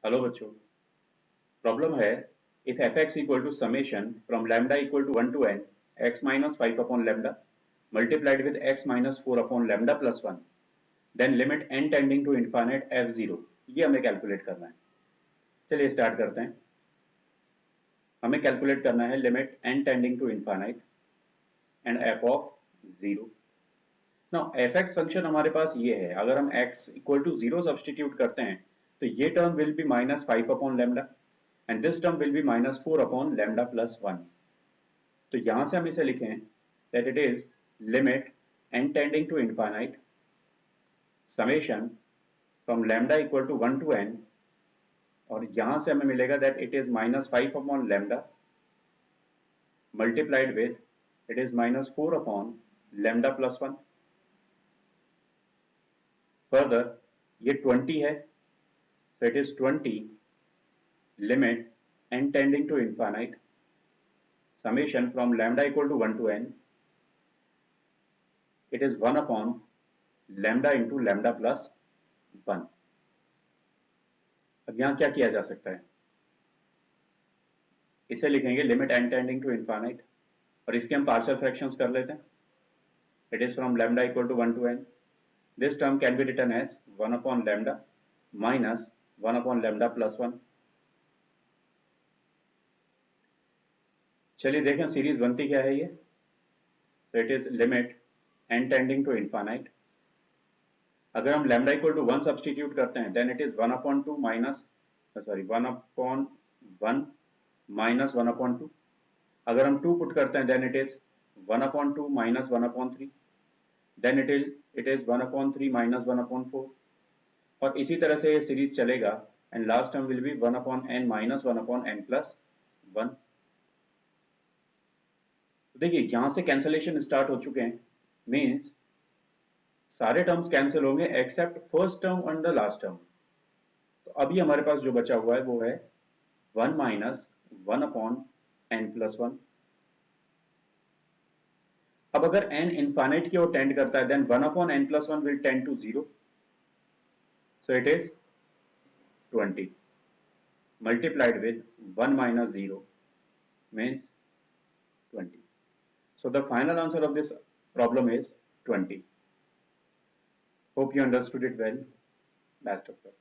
Hello बच्चों, problem है if f x equal to summation from lambda equal to 1 to n x minus 5 upon lambda multiplied with x minus 4 upon lambda plus 1 then limit n tending to infinite f zero, ये हमें calculate करना है। चलिए start करते हैं। हमें calculate करना है limit n tending to infinite and f of zero. Now f x function हमारे पास ये है, अगर हम x equal to zero substitute करते हैं तो ये term will be minus 5 upon lambda and this term will be minus 4 upon lambda plus 1. तो यहां से हम इसे लिखें that it is limit n tending to infinite summation from lambda equal to 1 to n, और यहां से हमें मिलेगा that it is minus 5 upon lambda multiplied with it is minus 4 upon lambda plus 1. Further ये 20 है, so it is 20 limit n tending to infinite summation from lambda equal to 1 to n, it is 1 upon lambda into lambda plus 1. अब यहां क्या किया जा सकता है, इसे लिखेंगे limit n tending to infinite और इसके हम पार्शियल फ्रैक्शंस कर लेते हैं। It is from lambda equal to 1 to n, this term can be written as 1 upon lambda minus 1 upon lambda plus 1। चलिए देखें सीरीज बनती क्या है ये। So it is limit n tending to infinite, अगर हम लैम्डा इक्वल टू 1 सब्सटीट्यूट करते हैं then it is 1 upon 2 minus 1 upon 1 minus 1 upon 2। अगर हम 2 पुट करते हैं then it is 1 upon 2 minus 1 upon 3, then it is 1 upon 3 minus 1 upon 4, और इसी तरह से ये सीरीज चलेगा and last term will be 1 upon n minus 1 upon n plus 1। देखिए यहां से कैंसलेशन स्टार्ट हो चुके हैं, मीन्स सारे टर्म्स कैंसिल होंगे accept first term and the last term. तो अभी हमारे पास जो बचा हुआ है वो है 1 माइनस 1 अपॉन n प्लस 1। अब अगर n इनफाइनाइट की ओर टेंड करता है then 1 upon n plus 1 will tend to 0, so it is 20 multiplied with 1 minus 0 means 20. So the final answer of this problem is 20. Hope you understood it well. Best of luck.